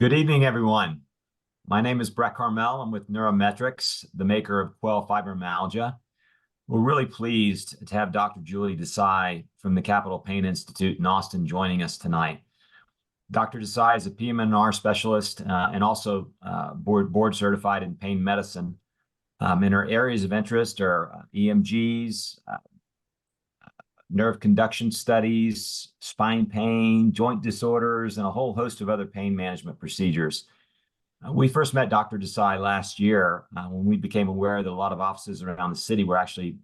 Good evening, everyone. My name is Brett Carmel. I'm with Neurometrics, the maker of Quell Fibromyalgia. We're really pleased to have Dr. Julie Desai from the Capital Pain Institute in Austin joining us tonight. Dr. Desai is a PM&R specialist and also board certified in pain medicine. And her areas of interest are EMGs, nerve conduction studies, spine pain, joint disorders, and a whole host of other pain management procedures. We first met Dr. Desai last year when we became aware that a lot of offices around the city were actually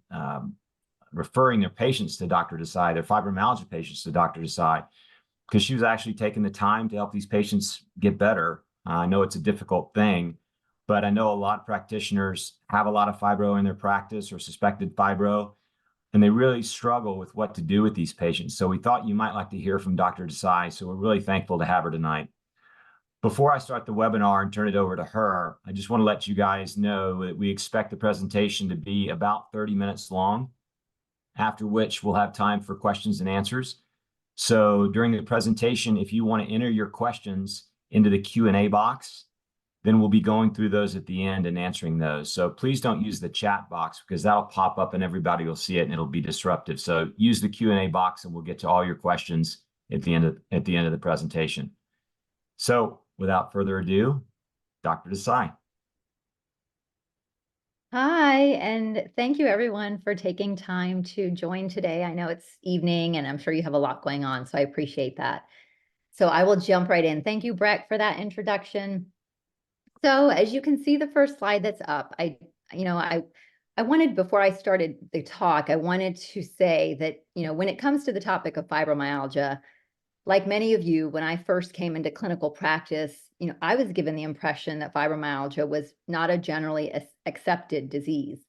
referring their patients to Dr. Desai, their fibromyalgia patients to Dr. Desai, because she was actually taking the time to help these patients get better. I know it's a difficult thing, but I know a lot of practitioners have a lot of fibro in their practice or suspected fibro, and they really struggle with what to do with these patients. So we thought you might like to hear from Dr. Desai, so we're really thankful to have her tonight. Before I start the webinar and turn it over to her, I just want to let you guys know that we expect the presentation to be about 30 minutes long, after which we'll have time for questions and answers. So during the presentation, if you want to enter your questions into the Q&A box, then we'll be going through those at the end and answering those. So please don't use the chat box because that'll pop up and everybody will see it and it'll be disruptive. So use the Q&A box and we'll get to all your questions at the end of the presentation. So without further ado, Dr. Desai. Hi, and thank you everyone for taking time to join today. I know it's evening and I'm sure you have a lot going on, so I appreciate that. So I will jump right in. Thank you, Brett, for that introduction. So as you can see the first slide that's up, I wanted, before I started the talk, I wanted to say that, when it comes to the topic of fibromyalgia, like many of you, when I first came into clinical practice, I was given the impression that fibromyalgia was not a generally accepted disease.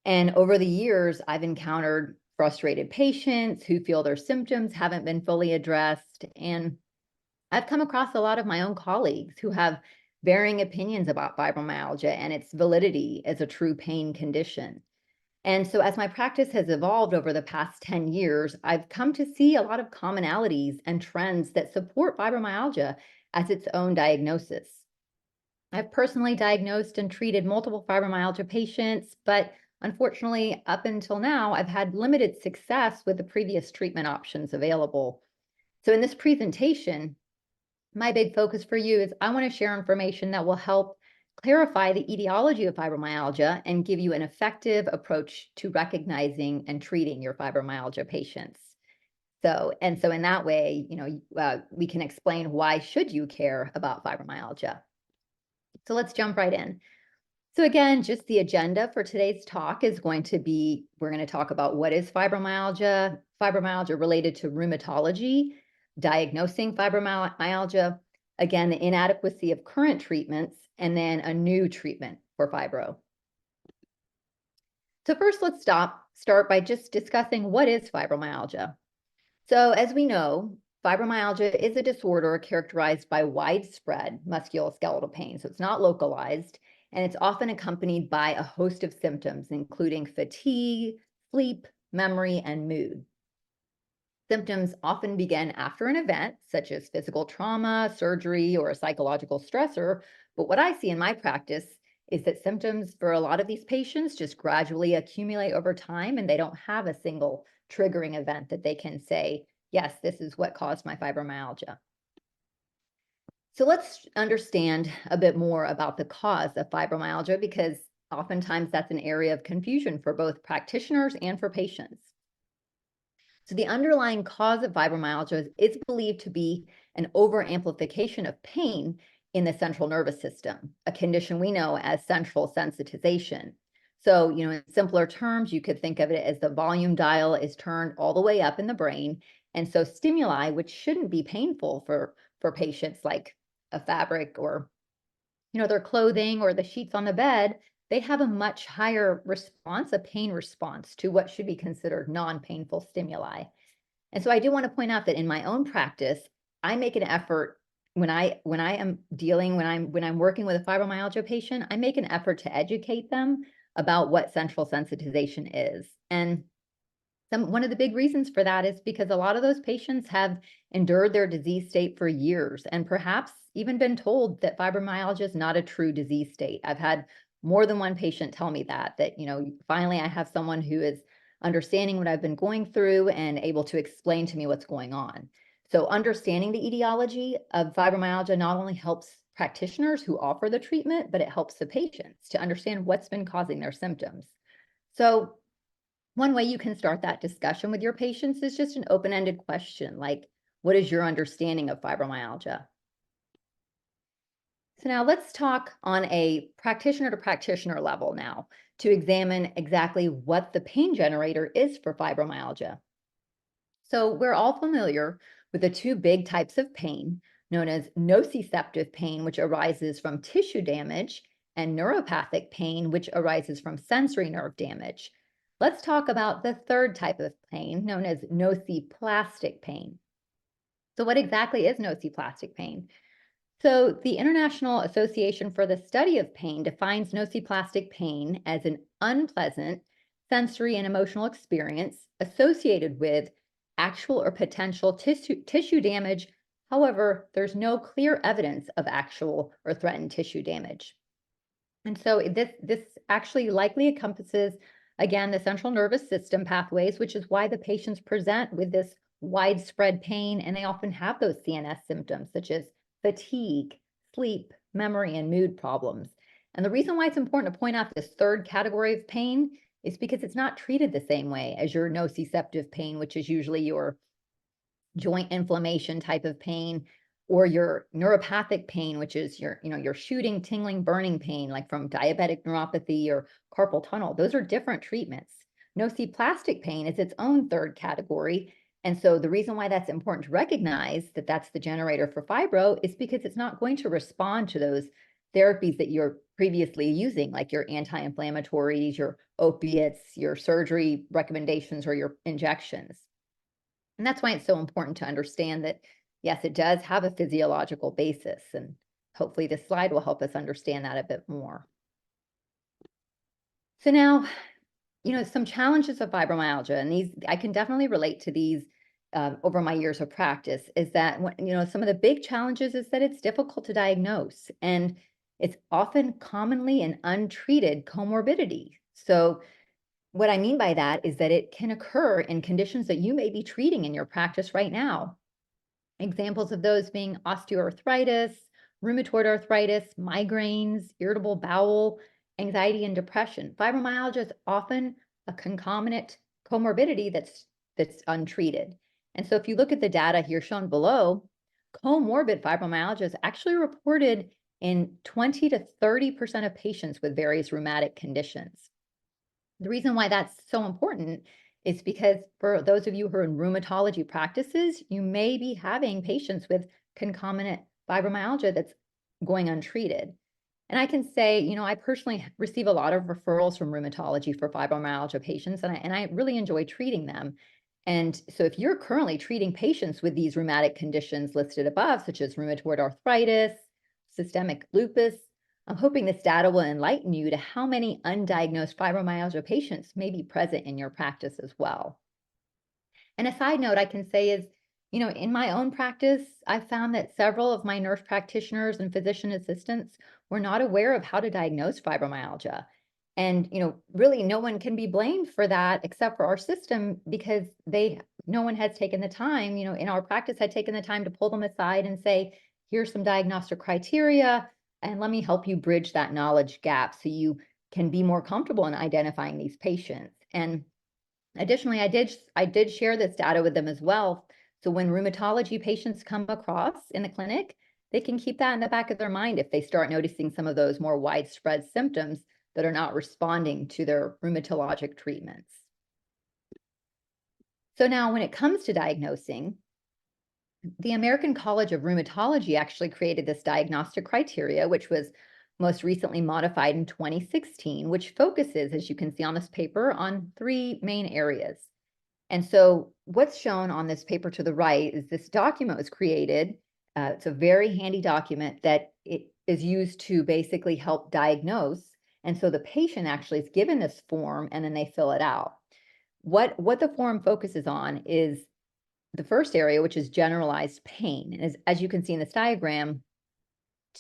And over the years, I've encountered frustrated patients who feel their symptoms haven't been fully addressed. And I've come across a lot of my own colleagues who have varying opinions about fibromyalgia and its validity as a true pain condition. And so as my practice has evolved over the past 10 years, I've come to see a lot of commonalities and trends that support fibromyalgia as its own diagnosis. I've personally diagnosed and treated multiple fibromyalgia patients, but unfortunately, up until now, I've had limited success with the previous treatment options available. So in this presentation, my big focus for you is I want to share information that will help clarify the etiology of fibromyalgia and give you an effective approach to recognizing and treating your fibromyalgia patients. So in that way, we can explain why should you care about fibromyalgia. So let's jump right in. So again, just the agenda for today's talk is going to be, we're going to talk about what is fibromyalgia, fibromyalgia related to rheumatology, diagnosing fibromyalgia, again, the inadequacy of current treatments, and then a new treatment for fibro. So first, let's start by just discussing what is fibromyalgia. So as we know, fibromyalgia is a disorder characterized by widespread musculoskeletal pain. So it's not localized, and it's often accompanied by a host of symptoms, including fatigue, sleep, memory, and mood. Symptoms often begin after an event, such as physical trauma, surgery, or a psychological stressor. But what I see in my practice is that symptoms for a lot of these patients just gradually accumulate over time, and they don't have a single triggering event that they can say, yes, this is what caused my fibromyalgia. So let's understand a bit more about the cause of fibromyalgia, because oftentimes that's an area of confusion for both practitioners and for patients. So the underlying cause of fibromyalgia is believed to be an overamplification of pain in the central nervous system, a condition we know as central sensitization. So, in simpler terms, you could think of it as the volume dial is turned all the way up in the brain. And so stimuli, which shouldn't be painful for patients, like a fabric or, their clothing or the sheets on the bed, they have a much higher response, a pain response to what should be considered non-painful stimuli. And so I do want to point out that in my own practice, I make an effort when I'm working with a fibromyalgia patient, I make an effort to educate them about what central sensitization is. And One of the big reasons for that is because a lot of those patients have endured their disease state for years and perhaps even been told that fibromyalgia is not a true disease state. I've had more than one patient tell me that, finally I have someone who is understanding what I've been going through and able to explain to me what's going on. So understanding the etiology of fibromyalgia not only helps practitioners who offer the treatment, but it helps the patients to understand what's been causing their symptoms. So one way you can start that discussion with your patients is just an open-ended question like, what is your understanding of fibromyalgia? So now let's talk on a practitioner to practitioner level now to examine exactly what the pain generator is for fibromyalgia. So we're all familiar with the two big types of pain known as nociceptive pain, which arises from tissue damage, and neuropathic pain, which arises from sensory nerve damage. Let's talk about the third type of pain known as nociplastic pain. So what exactly is nociplastic pain? So, the International Association for the Study of Pain defines nociplastic pain as an unpleasant sensory and emotional experience associated with actual or potential tissue damage. However, there's no clear evidence of actual or threatened tissue damage. And so this actually likely encompasses, again, the central nervous system pathways, which is why the patients present with this widespread pain, and they often have those CNS symptoms such as fatigue, sleep, memory, and mood problems. And the reason why it's important to point out this third category of pain is because it's not treated the same way as your nociceptive pain, which is usually your joint inflammation type of pain, or your neuropathic pain, which is your shooting, tingling, burning pain, like from diabetic neuropathy or carpal tunnel. Those are different treatments. Nociplastic pain is its own third category. And so the reason why that's important to recognize that that's the generator for fibro is because it's not going to respond to those therapies that you're previously using, like your anti-inflammatories, your opiates, your surgery recommendations, or your injections. And that's why it's so important to understand that, yes, it does have a physiological basis. And hopefully this slide will help us understand that a bit more. So now, some challenges of fibromyalgia, and these, I can definitely relate to these over my years of practice, is that, some of the big challenges is that it's difficult to diagnose, and it's often commonly an untreated comorbidity. So what I mean by that is that it can occur in conditions that you may be treating in your practice right now. Examples of those being osteoarthritis, rheumatoid arthritis, migraines, irritable bowel, anxiety, and depression. Fibromyalgia is often a concomitant comorbidity that's untreated. And so if you look at the data here shown below, comorbid fibromyalgia is actually reported in 20 to 30% of patients with various rheumatic conditions. The reason why that's so important is because for those of you who are in rheumatology practices, you may be having patients with concomitant fibromyalgia that's going untreated. And I can say, I personally receive a lot of referrals from rheumatology for fibromyalgia patients, and I really enjoy treating them. And so if you're currently treating patients with these rheumatic conditions listed above, such as rheumatoid arthritis, systemic lupus, I'm hoping this data will enlighten you to how many undiagnosed fibromyalgia patients may be present in your practice as well. And a side note I can say is, in my own practice, I found that several of my nurse practitioners and physician assistants were not aware of how to diagnose fibromyalgia. And, really no one can be blamed for that except for our system because no one has taken the time, in our practice had taken the time to pull them aside and say, here's some diagnostic criteria, and let me help you bridge that knowledge gap so you can be more comfortable in identifying these patients. And additionally, I did share this data with them as well. So when rheumatology patients come across in the clinic, they can keep that in the back of their mind if they start noticing some of those more widespread symptoms that are not responding to their rheumatologic treatments. So now when it comes to diagnosing, the American College of Rheumatology actually created this diagnostic criteria, which was most recently modified in 2016, which focuses, as you can see on this paper, on three main areas. And so what's shown on this paper to the right is this document was created. It's a very handy document that it is used to basically help diagnose. And so the patient actually is given this form and then they fill it out. what the form focuses on is the first area, which is generalized pain. And as you can see in this diagram,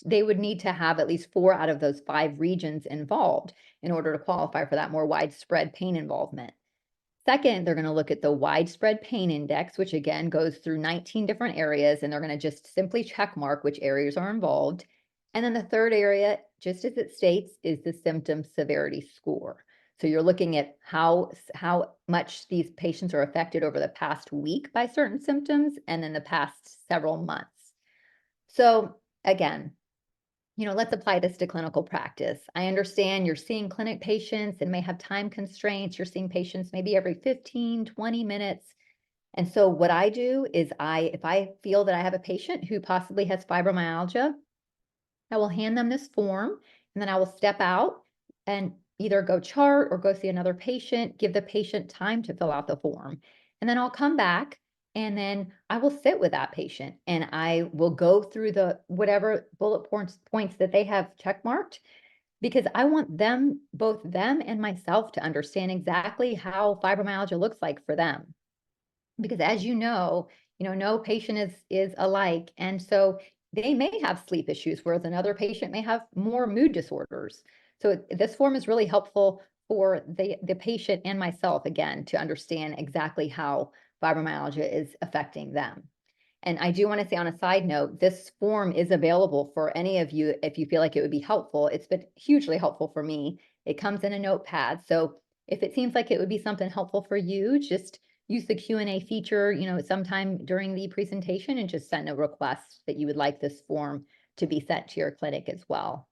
they would need to have at least 4 out of those 5 regions involved in order to qualify for that more widespread pain involvement. Second, they're going to look at the widespread pain index, which again goes through 19 different areas, and they're going to just simply check mark which areas are involved. And then the third area, just as it states, is the symptom severity score. So you're looking at how much these patients are affected over the past week by certain symptoms and then the past several months. So again, let's apply this to clinical practice. I understand you're seeing clinic patients and may have time constraints. You're seeing patients maybe every 15, 20 minutes. And so what I do is if I feel that I have a patient who possibly has fibromyalgia, I will hand them this form, and then I will step out and either go chart or go see another patient, give the patient time to fill out the form. And then I'll come back and then I will sit with that patient and I will go through the whatever bullet points that they have check marked, because I want them, both them and myself, to understand exactly how fibromyalgia looks like for them. Because as no patient is alike. And so they may have sleep issues, whereas another patient may have more mood disorders. So this form is really helpful for the patient and myself, again, to understand exactly how fibromyalgia is affecting them. And I do want to say, on a side note, this form is available for any of you if you feel like it would be helpful. It's been hugely helpful for me. It comes in a notepad. So if it seems like it would be something helpful for you, just use the Q&A feature, sometime during the presentation, and just send a request that you would like this form to be sent to your clinic as well.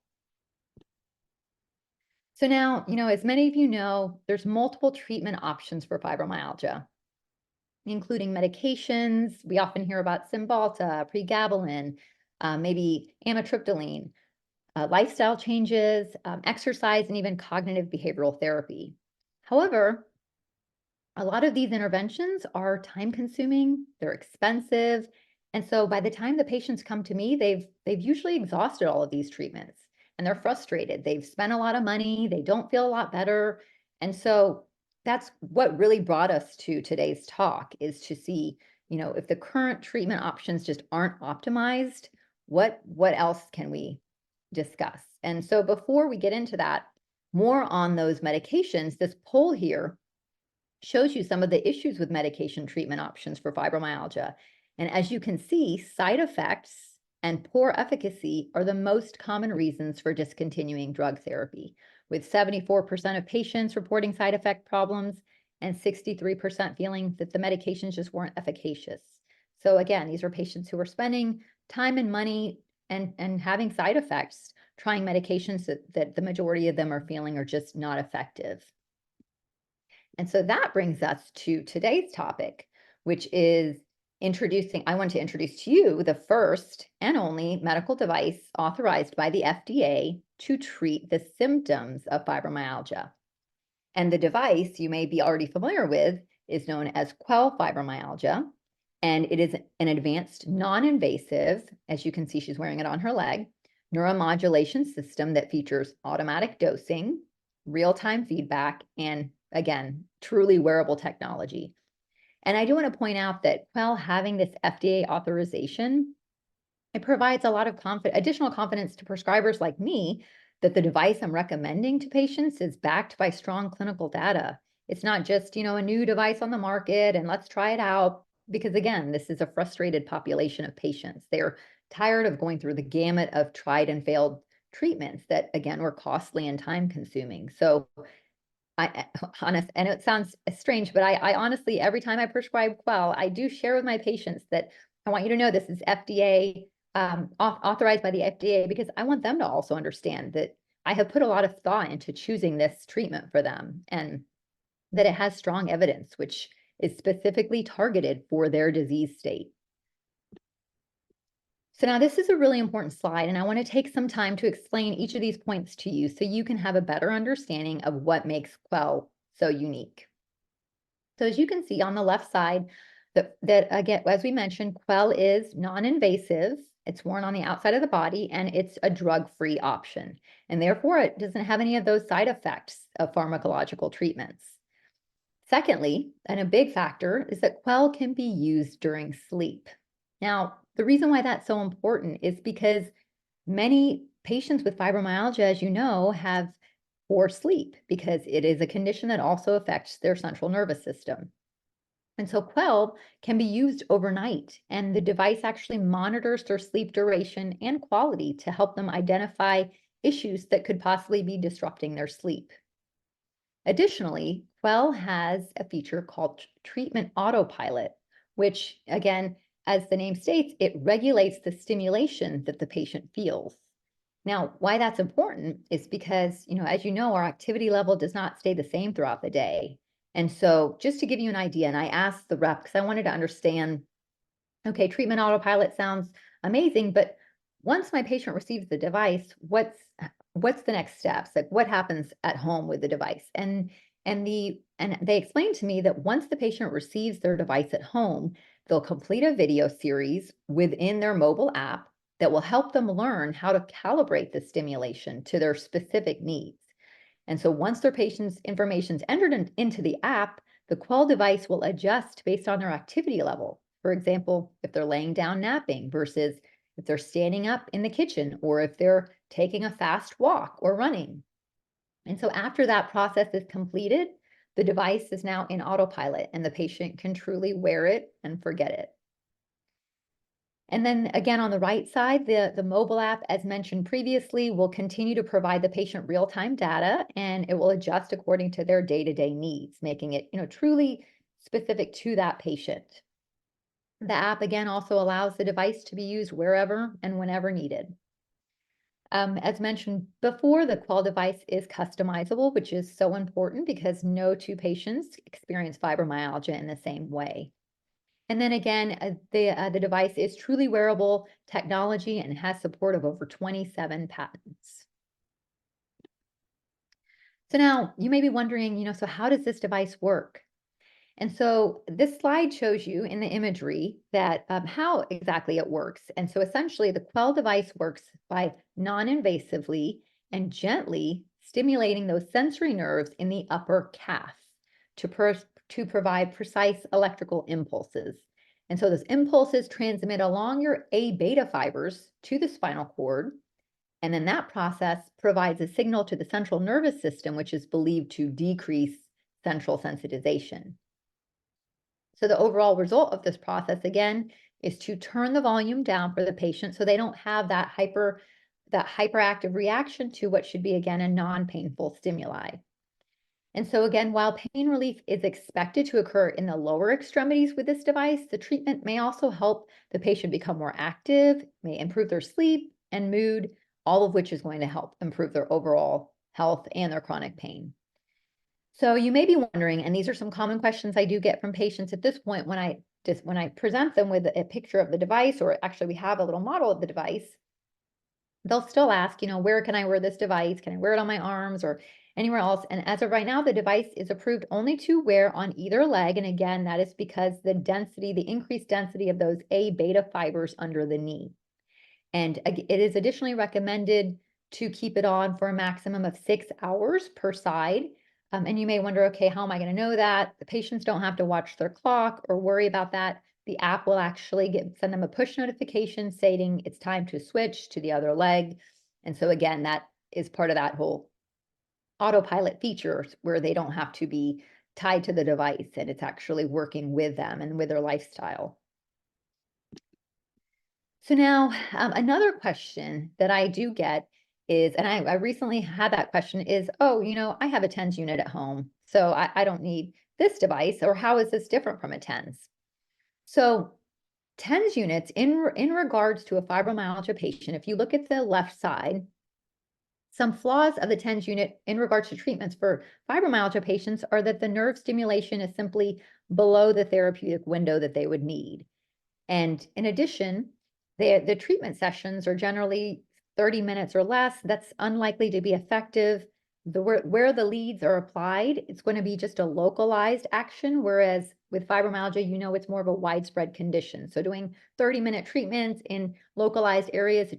So now, as many of you know, there's multiple treatment options for fibromyalgia, including medications. We often hear about Cymbalta, pregabalin, maybe amitriptyline, lifestyle changes, exercise, and even cognitive behavioral therapy. However, a lot of these interventions are time consuming, they're expensive. And so by the time the patients come to me, they've usually exhausted all of these treatments and they're frustrated. They've spent a lot of money, they don't feel a lot better. And so that's what really brought us to today's talk, is to see, if the current treatment options just aren't optimized, what else can we discuss? And so before we get into that, more on those medications, this poll here shows you some of the issues with medication treatment options for fibromyalgia. And as you can see, side effects and poor efficacy are the most common reasons for discontinuing drug therapy, with 74% of patients reporting side effect problems and 63% feeling that the medications just weren't efficacious. So again, these are patients who are spending time and money and having side effects, trying medications that the majority of them are feeling are just not effective. And so that brings us to today's topic, which is I want to introduce to you the first and only medical device authorized by the FDA to treat the symptoms of fibromyalgia. And the device you may be already familiar with is known as Quell Fibromyalgia. And it is an advanced, non-invasive, as you can see, she's wearing it on her leg, neuromodulation system that features automatic dosing, real-time feedback, and again, truly wearable technology. And I do want to point out that Quell having this FDA authorization, it provides a lot of additional confidence to prescribers like me that the device I'm recommending to patients is backed by strong clinical data. It's not just, a new device on the market and let's try it out. Because again, this is a frustrated population of patients. They're tired of going through the gamut of tried and failed treatments that, again, were costly and time consuming. So and it sounds strange, but I honestly, every time I prescribe Quell, I do share with my patients that I want you to know this is FDA authorized by the FDA, because I want them to also understand that I have put a lot of thought into choosing this treatment for them, and that it has strong evidence, which is specifically targeted for their disease state. So now this is a really important slide, and I want to take some time to explain each of these points to you so you can have a better understanding of what makes Quell so unique. So as you can see on the left side, that again, as we mentioned, Quell is non-invasive. It's worn on the outside of the body, and it's a drug-free option. And therefore, it doesn't have any of those side effects of pharmacological treatments. Secondly, and a big factor, is that Quell can be used during sleep. Now, the reason why that's so important is because many patients with fibromyalgia, as you know, have poor sleep because it is a condition that also affects their central nervous system. And so Quell can be used overnight, and the device actually monitors their sleep duration and quality to help them identify issues that could possibly be disrupting their sleep. Additionally, Quell has a feature called treatment autopilot, which, again, as the name states, it regulates the stimulation that the patient feels. Now, why that's important is because, as you know, our activity level does not stay the same throughout the day. And so, just to give you an idea, and I asked the rep because I wanted to understand, okay, treatment autopilot sounds amazing, but once my patient receives the device, what's the next steps? Like what happens at home with the device? And they explained to me that once the patient receives their device at home, they'll complete a video series within their mobile app that will help them learn how to calibrate the stimulation to their specific needs. And so once their patient's information is entered into the app, the Quell device will adjust based on their activity level. For example, if they're laying down napping versus if they're standing up in the kitchen or if they're taking a fast walk or running. And so after that process is completed, the device is now in autopilot and the patient can truly wear it and forget it. And then again, on the right side, the mobile app, as mentioned previously, will continue to provide the patient real-time data, and it will adjust according to their day-to-day needs, making it, truly specific to that patient. The app, again, also allows the device to be used wherever and whenever needed. As mentioned before, the Quell device is customizable, which is so important because no two patients experience fibromyalgia in the same way. And then again, the device is truly wearable technology and has support of over 27 patents. So now you may be wondering, so how does this device work? And so this slide shows you in the imagery that how exactly it works. And so essentially the Quell device works by non-invasively and gently stimulating those sensory nerves in the upper calf to provide precise electrical impulses. And so those impulses transmit along your A beta fibers to the spinal cord. And then that process provides a signal to the central nervous system, which is believed to decrease central sensitization. So the overall result of this process, again, is to turn the volume down for the patient so they don't have that hyperactive reaction to what should be, again, a non-painful stimuli. And so again, while pain relief is expected to occur in the lower extremities with this device, the treatment may also help the patient become more active, may improve their sleep and mood, all of which is going to help improve their overall health and their chronic pain. So you may be wondering, and these are some common questions I do get from patients at this point when I present them with a picture of the device, or actually we have a little model of the device, they'll still ask, where can I wear this device? Can I wear it on my arms or anywhere else? And as of right now, the device is approved only to wear on either leg. And again, that is because the increased density of those A beta fibers under the knee. And it is additionally recommended to keep it on for a maximum of 6 hours per side. And you may wonder, okay, how am I going to know that? The patients don't have to watch their clock or worry about that. The app will actually send them a push notification stating it's time to switch to the other leg. And so again, that is part of that whole autopilot feature where they don't have to be tied to the device and it's actually working with them and with their lifestyle. So now another question that I do get is, and I recently had that question is, oh, I have a TENS unit at home, so I don't need this device, or how is this different from a TENS? So TENS units in regards to a fibromyalgia patient, if you look at the left side, some flaws of the TENS unit in regards to treatments for fibromyalgia patients are that the nerve stimulation is simply below the therapeutic window that they would need. And in addition, the treatment sessions are generally 30 minutes or less. That's unlikely to be effective. Where the leads are applied, it's going to be just a localized action, whereas with fibromyalgia, it's more of a widespread condition. So doing 30-minute treatments in localized areas,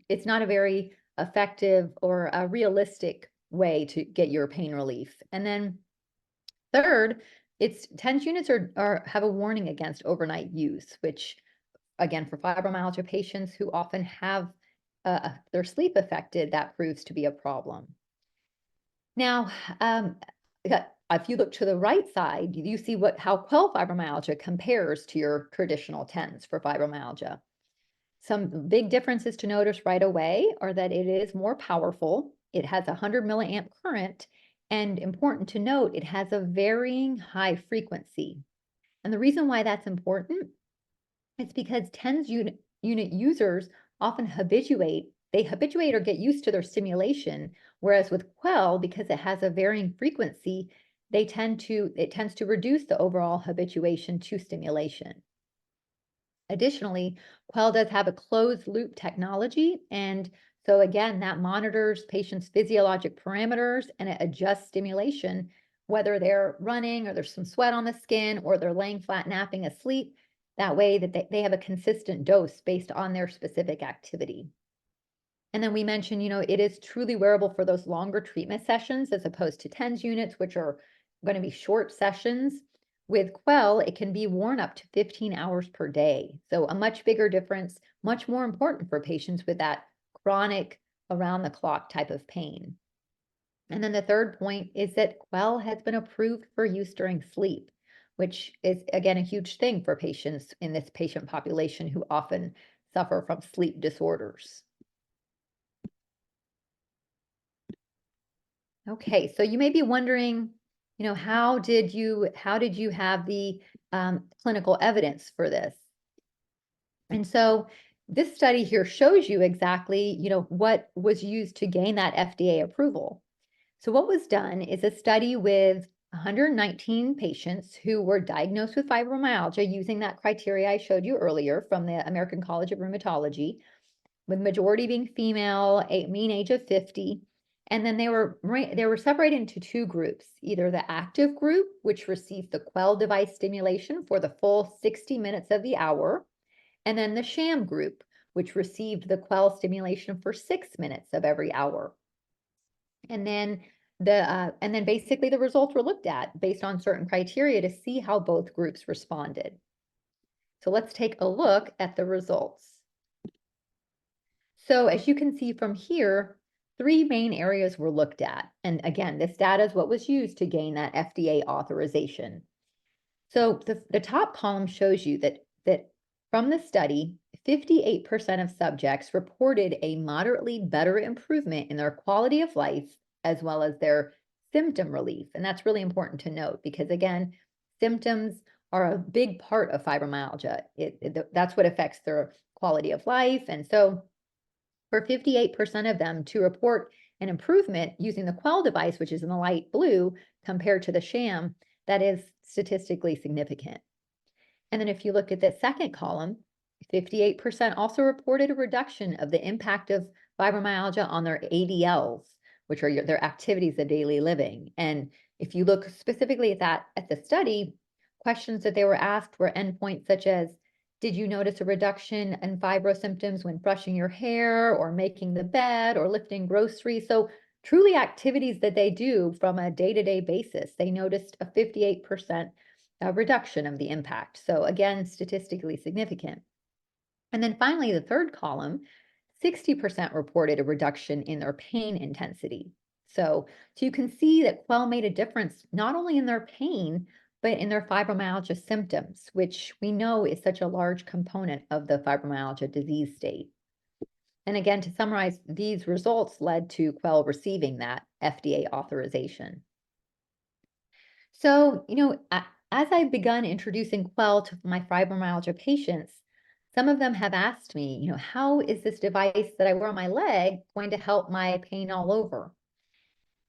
it's not a very effective or a realistic way to get your pain relief. And then Third, it's TENS units have a warning against overnight use, which again, for fibromyalgia patients who often have their sleep affected, that proves to be a problem. Now, if you look to the right side, you see how quell fibromyalgia compares to your traditional TENS for fibromyalgia. Some big differences to notice right away are that it is more powerful. It has a 100 milliamp current, and important to note, it has a varying high frequency. And the reason why that's important is because TENS unit users often they habituate or get used to their stimulation, whereas with quell, because it has a varying frequency, it tends to reduce the overall habituation to stimulation. Additionally, quell does have a closed loop technology, and so again, that monitors patients' physiologic parameters and it adjusts stimulation, whether they're running or there's some sweat on the skin or they're laying flat napping asleep. That way that they have a consistent dose based on their specific activity. And then we mentioned, it is truly wearable for those longer treatment sessions as opposed to TENS units, which are going to be short sessions. With quell, it can be worn up to 15 hours per day. So a much bigger difference, much more important for patients with that chronic around the clock type of pain. And then the third point is that quell has been approved for use during sleep, which is again a huge thing for patients in this patient population who often suffer from sleep disorders. Okay, so you may be wondering, how did you have the clinical evidence for this? And so this study here shows you exactly, what was used to gain that FDA approval. So what was done is a study with 119 patients who were diagnosed with fibromyalgia using that criteria I showed you earlier from the American College of Rheumatology, with majority being female, a mean age of 50. And then they were separated into two groups, either the active group, which received the quell device stimulation for the full 60 minutes of the hour, and then the sham group, which received the quell stimulation for 6 minutes of every hour. And then basically the results were looked at based on certain criteria to see how both groups responded. So let's take a look at the results. So as you can see from here, 3 main areas were looked at. And again, this data is what was used to gain that FDA authorization. So the top column shows you that from the study, 58% of subjects reported a moderately better improvement in their quality of life as well as their symptom relief. And that's really important to note because again, symptoms are a big part of fibromyalgia. That's what affects their quality of life. And so for 58% of them to report an improvement using the quell device, which is in the light blue, compared to the sham, that is statistically significant. And then if you look at the second column, 58% also reported a reduction of the impact of fibromyalgia on their ADLs, which are their activities of daily living. And if you look specifically at the study, questions that they were asked were endpoints such as, did you notice a reduction in fibro symptoms when brushing your hair or making the bed or lifting groceries? So truly activities that they do from a day-to-day basis, they noticed a 58% reduction of the impact. So again, statistically significant. And then finally, the third column, 60% reported a reduction in their pain intensity. So you can see that quell made a difference not only in their pain, but in their fibromyalgia symptoms, which we know is such a large component of the fibromyalgia disease state. And again, to summarize, these results led to quell receiving that FDA authorization. So, as I've begun introducing quell to my fibromyalgia patients, some of them have asked me, how is this device that I wear on my leg going to help my pain all over?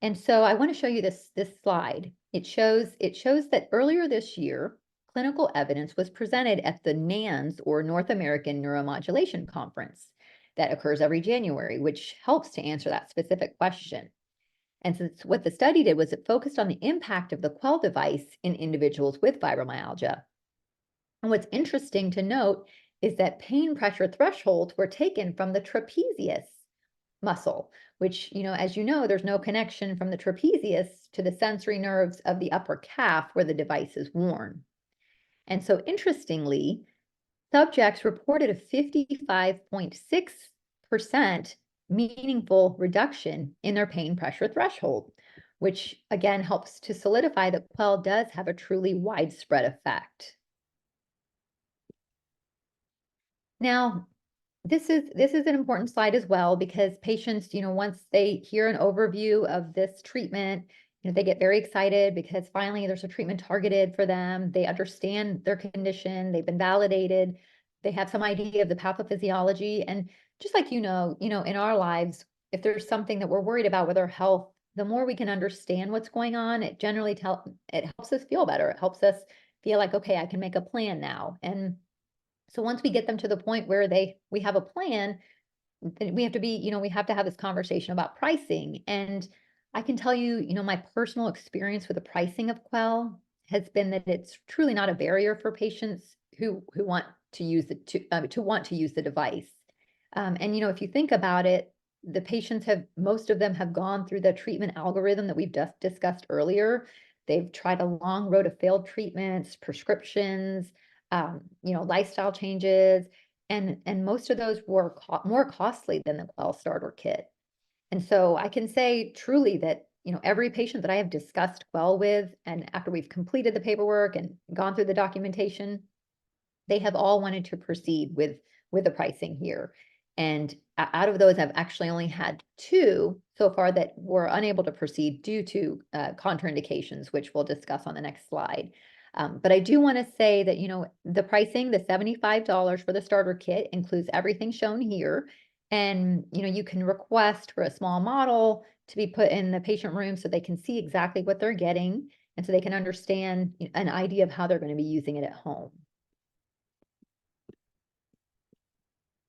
And so I want to show you this slide. It shows that earlier this year, clinical evidence was presented at the NANS, or North American Neuromodulation Conference, that occurs every January, which helps to answer that specific question. And since what the study did was it focused on the impact of the quell device in individuals with fibromyalgia. And what's interesting to note is that pain pressure thresholds were taken from the trapezius, muscle, which, as you know, there's no connection from the trapezius to the sensory nerves of the upper calf where the device is worn. And so interestingly, subjects reported a 55.6% meaningful reduction in their pain pressure threshold, which again helps to solidify that Quell does have a truly widespread effect. Now, this is an important slide as well because patients, once they hear an overview of this treatment, they get very excited because finally there's a treatment targeted for them. They understand their condition, they've been validated, they have some idea of the pathophysiology. And just like in our lives, if there's something that we're worried about with our health, the more we can understand what's going on, it helps us feel better. It helps us feel like, okay, I can make a plan now. And so once we get them to the point where we have a plan, then we have to have this conversation about pricing. And I can tell you, my personal experience with the pricing of Quell has been that it's truly not a barrier for patients who want to use the device. And if you think about it, the patients most of them have gone through the treatment algorithm that we've just discussed earlier. They've tried a long road of failed treatments, prescriptions, lifestyle changes, and most of those were more costly than the Quell starter kit. And so I can say truly that, every patient that I have discussed Quell with, and after we've completed the paperwork and gone through the documentation, they have all wanted to proceed with the pricing here. And out of those, I've actually only had 2 so far that were unable to proceed due to contraindications, which we'll discuss on the next slide. But I do want to say that, the pricing, the $75 for the starter kit includes everything shown here. And, you can request for a small model to be put in the patient room so they can see exactly what they're getting and so they can understand an idea of how they're going to be using it at home.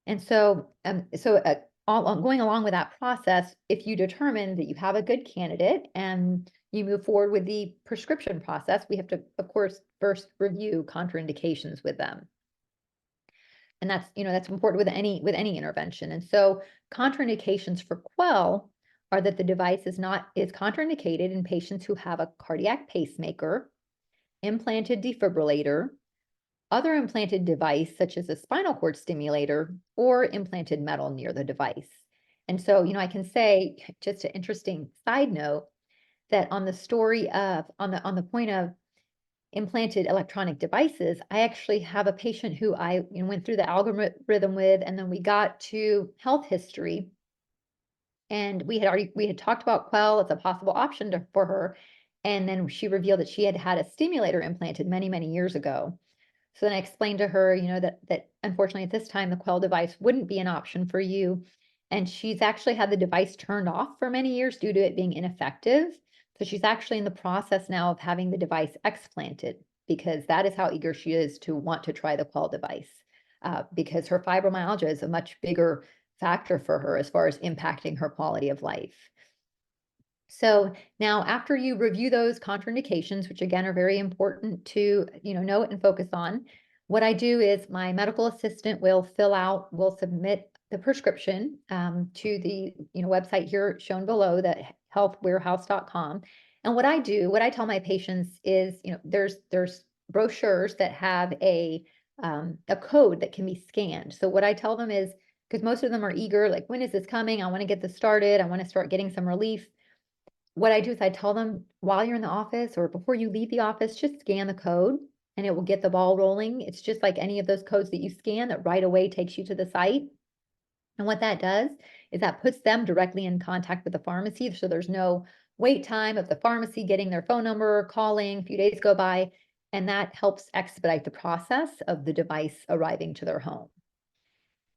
And so, going along with that process, if you determine that you have a good candidate and you move forward with the prescription process, we have to, of course, first review contraindications with them. And that's important with any intervention. And so contraindications for Quell are that the device is contraindicated in patients who have a cardiac pacemaker, implanted defibrillator, other implanted device, such as a spinal cord stimulator, or implanted metal near the device. And so, I can say, just an interesting side note, that on the point of implanted electronic devices, I actually have a patient who I went through the algorithm with, and then we got to health history. And we had talked about Quell as a possible option for her. And then she revealed that she had had a stimulator implanted many, many years ago. So then I explained to her, that unfortunately at this time, the Quell device wouldn't be an option for you. And she's actually had the device turned off for many years due to it being ineffective. So she's actually in the process now of having the device explanted because that is how eager she is to want to try the Quell device. Because her fibromyalgia is a much bigger factor for her as far as impacting her quality of life. So now after you review those contraindications, which again are very important to, note and focus on, what I do is my medical assistant will submit the prescription to the, website here shown below, the healthwarehouse.com. And what I tell my patients is, there's brochures that have a code that can be scanned. So what I tell them is, because most of them are eager, like, when is this coming? I want to get this started. I want to start getting some relief. What I do is I tell them while you're in the office or before you leave the office, just scan the code and it will get the ball rolling. It's just like any of those codes that you scan that right away takes you to the site. And what that does is that puts them directly in contact with the pharmacy. So there's no wait time of the pharmacy getting their phone number, calling, a few days go by, and that helps expedite the process of the device arriving to their home.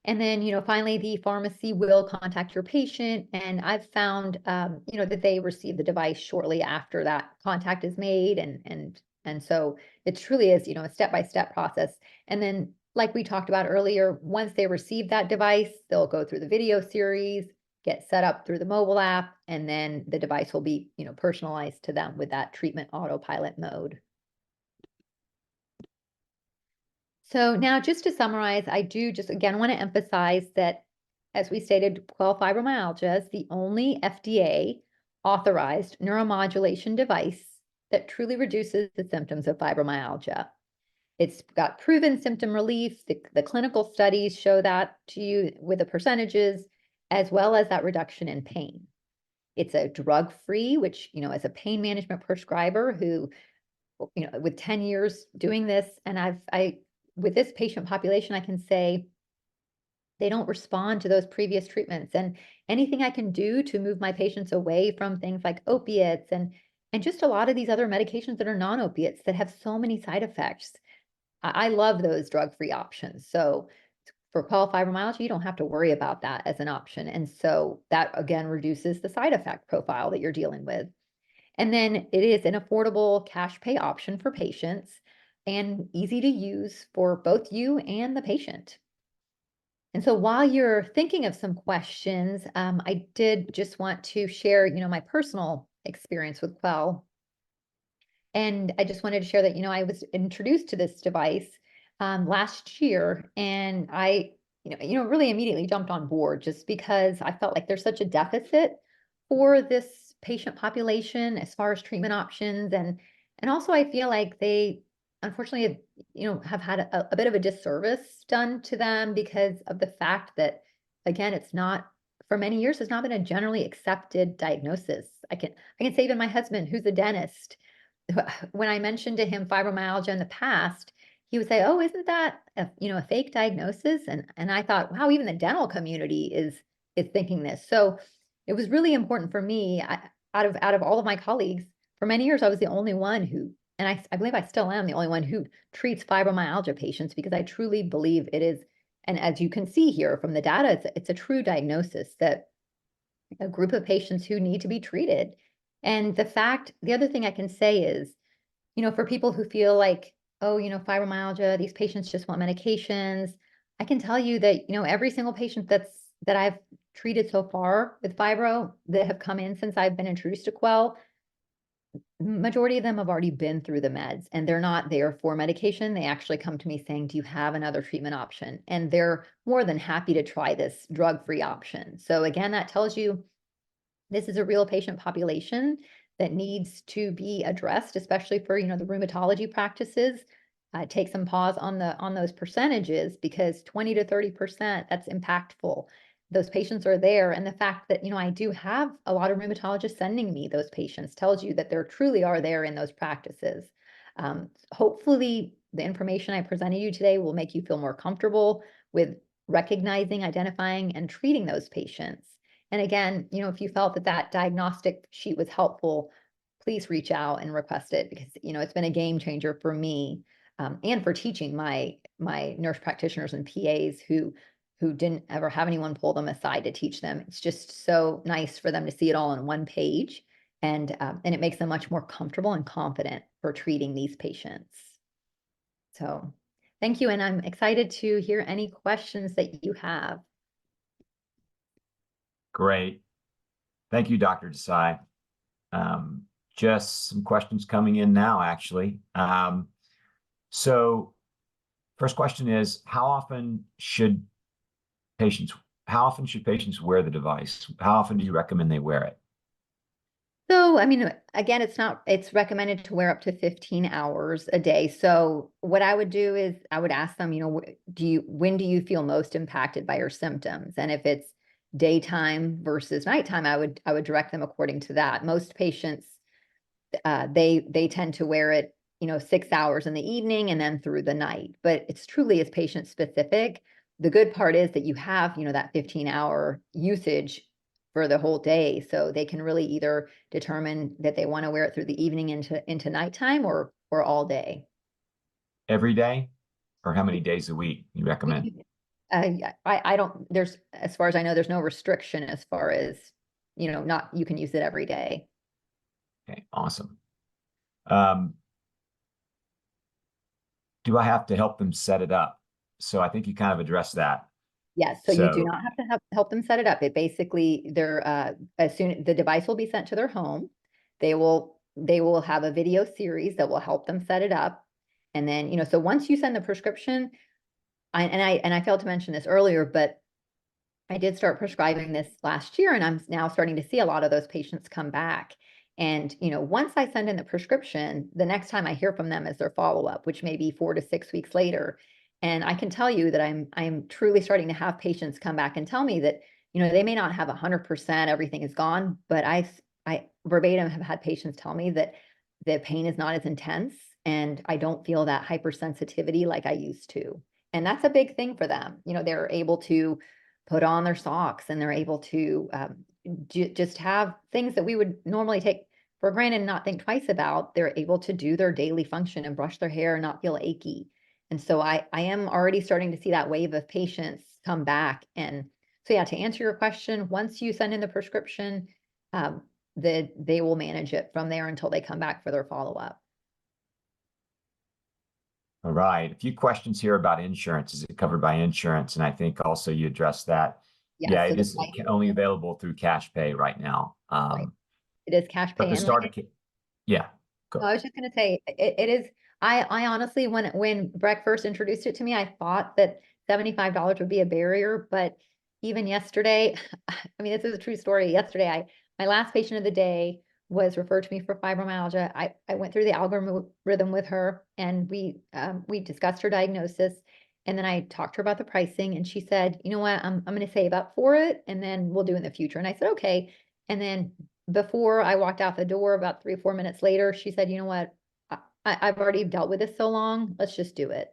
And then, finally, the pharmacy will contact your patient. And I've found, that they receive the device shortly after that contact is made. And so it truly is, a step-by-step process. And then, like we talked about earlier, once they receive that device, they'll go through the video series, get set up through the mobile app, and then the device will be, personalized to them with that treatment autopilot mode. So now just to summarize, I do just again want to emphasize that as we stated, Quell Fibromyalgia is the only FDA authorized neuromodulation device that truly reduces the symptoms of fibromyalgia. It's got proven symptom relief. The clinical studies show that to you with the percentages, as well as that reduction in pain. It's a drug-free, which, as a pain management prescriber who, with 10 years doing this, and with this patient population, I can say they don't respond to those previous treatments. And anything I can do to move my patients away from things like opiates and just a lot of these other medications that are non-opiates that have so many side effects. I love those drug-free options. So for Quell Fibromyalgia, you don't have to worry about that as an option. And so that again reduces the side effect profile that you're dealing with. And then it is an affordable cash pay option for patients and easy to use for both you and the patient. And so while you're thinking of some questions, I did just want to share, my personal experience with Quell. And I just wanted to share that, I was introduced to this device last year, and I, really immediately jumped on board just because I felt like there's such a deficit for this patient population as far as treatment options, and also I feel like they unfortunately have, have had a bit of a disservice done to them because of the fact that, again, it's not for many years has not been a generally accepted diagnosis. I can say even my husband, who's a dentist, when I mentioned to him fibromyalgia in the past, he would say, "Oh, isn't that a fake diagnosis?" And I thought, wow, even the dental community is thinking this. So it was really important for me. Out of all of my colleagues, for many years, I was the only one who, and I believe I still am the only one who treats fibromyalgia patients because I truly believe it is. And as you can see here from the data, it's a true diagnosis that a group of patients who need to be treated. And the other thing I can say is, for people who feel like, oh, fibromyalgia, these patients just want medications. I can tell you that, every single patient that I've treated so far with fibro that have come in since I've been introduced to Quell, majority of them have already been through the meds and they're not there for medication. They actually come to me saying, "Do you have another treatment option?" And they're more than happy to try this drug-free option. So again, that tells you this is a real patient population that needs to be addressed, especially for, the rheumatology practices. Take some pause on those percentages because 20 to 30%, that's impactful. Those patients are there. And the fact that, I do have a lot of rheumatologists sending me those patients tells you that there truly are there in those practices. Hopefully the information I presented you today will make you feel more comfortable with recognizing, identifying, and treating those patients. And again, if you felt that that diagnostic sheet was helpful, please reach out and request it because, it's been a game changer for me and for teaching my nurse practitioners and PAs who didn't ever have anyone pull them aside to teach them. It's just so nice for them to see it all on one page, and it makes them much more comfortable and confident for treating these patients. So thank you, and I'm excited to hear any questions that you have. Great. Thank you, Dr. Desai. Just some questions coming in now, actually. So first question is, how often should patients wear the device? How often do you recommend they wear it? So, I mean, again, it's recommended to wear up to 15 hours a day. So what I would do is I would ask them, when do you feel most impacted by your symptoms? And if it's daytime versus nighttime, I would direct them according to that. Most patients, they tend to wear it, 6 hours in the evening and then through the night, but it's truly is patient specific. The good part is that you have, that 15-hour usage for the whole day. So they can really either determine that they want to wear it through the evening into nighttime or all day. Every day, or how many days a week you recommend? Yeah, I don't, as far as I know, there's no restriction as far as, not, you can use it every day. Okay, awesome. Do I have to help them set it up? So I think you kind of addressed that. Yes, so you do not have to help them set it up. It basically, as soon the device will be sent to their home, they will have a video series that will help them set it up. And then, so once you send the prescription, I failed to mention this earlier, but I did start prescribing this last year, and I'm now starting to see a lot of those patients come back. And, once I send in the prescription, the next time I hear from them is their follow-up, which may be 4 to 6 weeks later. And I can tell you that I'm truly starting to have patients come back and tell me that, they may not have 100% everything is gone, but I verbatim have had patients tell me that the pain is not as intense and I don't feel that hypersensitivity like I used to. And that's a big thing for them. They're able to put on their socks and they're able to just have things that we would normally take for granted and not think twice about. They're able to do their daily function and brush their hair and not feel achy. And so I am already starting to see that wave of patients come back. And so, yeah, to answer your question, once you send in the prescription, um, they will manage it from there until they come back for their follow-up. All right. A few questions here about insurance. Is it covered by insurance? And I think also you addressed that. Yeah, Yeah, so it is only available through cash pay right now. right. It is cash But pay. the And like starter kit, yeah, I go. was just gonna say, it is, I honestly, when Breck first introduced it to me, I thought that $75 would be a barrier, but even yesterday, I mean, this is a true story. Yesterday, my last patient of the day was referred to me for fibromyalgia. I went through the algorithm with her and we discussed her diagnosis. And then I talked to her about the pricing and she said, you know what, I'm gonna save up for it and then we'll do in the future. And I said, okay. And then before I walked out the door, about 3 or 4 minutes later, she said, you know what? I've already dealt with this so long. Let's just do it.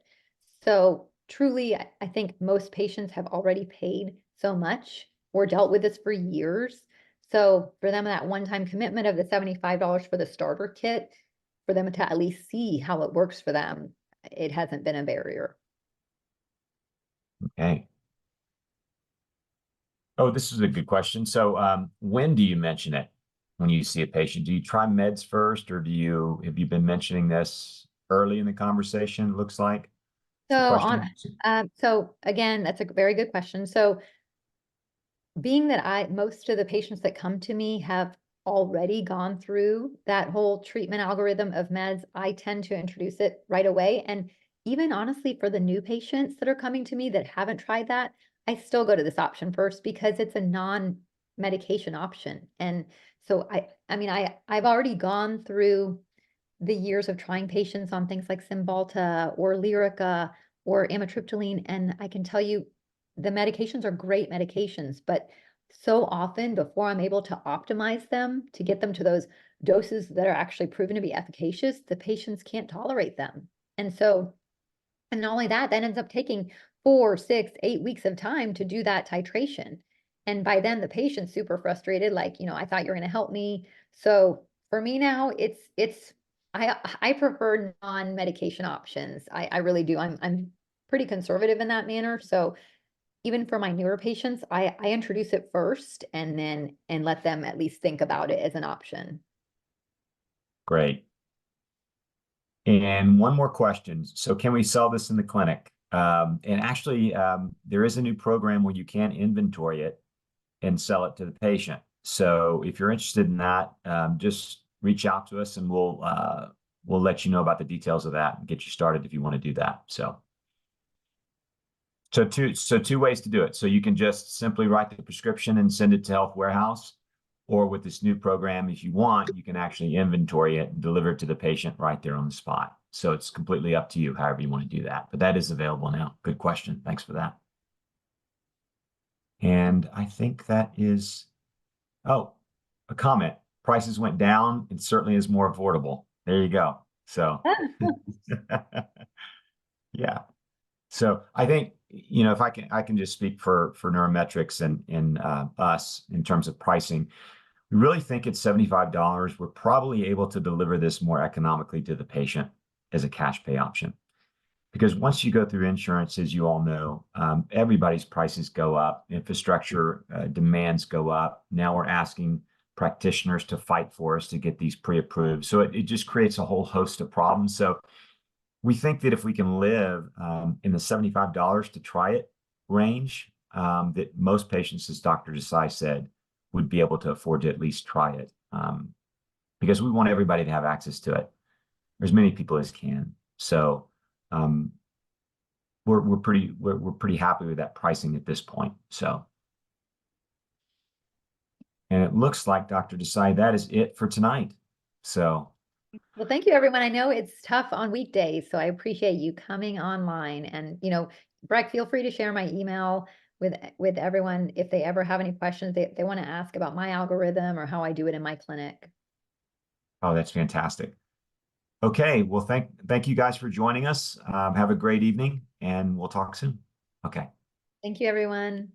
So truly, I think most patients have already paid so much or dealt with this for years. So for them, that one-time commitment of the $75 for the starter kit, for them to at least see how it works for them, it hasn't been a barrier. Okay. Oh, this is a good question. So, when do you mention it when you see a patient? Do you try meds first, or have you been mentioning this early in the conversation? It looks like it's So the on, question. so again, that's a very good question. So being that most of the patients that come to me have already gone through that whole treatment algorithm of meds, I tend to introduce it right away. And even honestly, for the new patients that are coming to me that haven't tried that, I still go to this option first because it's a non-medication option. And so I mean, I've already gone through the years of trying patients on things like Cymbalta or Lyrica or amitriptyline, and I can tell you the medications are great medications, but so often before I'm able to optimize them to get them to those doses that are actually proven to be efficacious, the patients can't tolerate them. And so, and not only that, that ends up taking 4, 6, 8 weeks of time to do that titration. And by then the patient's super frustrated, like, I thought you were going to help me. So for me now, I prefer non-medication options. I really do. I'm pretty conservative in that manner. So even for my newer patients, I introduce it first and let them at least think about it as an option. Great. And one more question. So, can we sell this in the clinic? And actually, there is a new program where you can inventory it and sell it to the patient. So, if you're interested in that, just reach out to us and we'll let you know about the details of that and get you started if you want to do that. So two ways to do it. So you can just simply write the prescription and send it to Health Warehouse, or with this new program, if you want, you can actually inventory it and deliver it to the patient right there on the spot. So it's completely up to you, however you want to do that. But that is available now. Good question. Thanks for that. And I think that is, oh, a comment. Prices went down. It certainly is more affordable. There you go. So, yeah. So I think, if I can just speak for Neurometrics and us in terms of pricing, we really think at $75, we're probably able to deliver this more economically to the patient as a cash pay option. Because once you go through insurance, as you all know, everybody's prices go up, infrastructure demands go up. Now we're asking practitioners to fight for us to get these pre-approved. So it just creates a whole host of problems. So we think that if we can live in the $75 to try it range, that most patients, as Dr. Desai said, would be able to afford to at least try it, because we want everybody to have access to it, or as many people as can. So we're pretty happy with that pricing at this point. So And it looks like, Dr. Desai, that is it for tonight. So, Well, thank you, everyone. I know it's tough on weekdays, so I appreciate you coming online. And, Breck, feel free to share my email with everyone if they ever have any questions they want to ask about my algorithm or how I do it in my clinic. oh, that's fantastic. Okay, well, thank you guys for joining us. Have a great evening, and we'll talk soon. Okay. Thank you, everyone.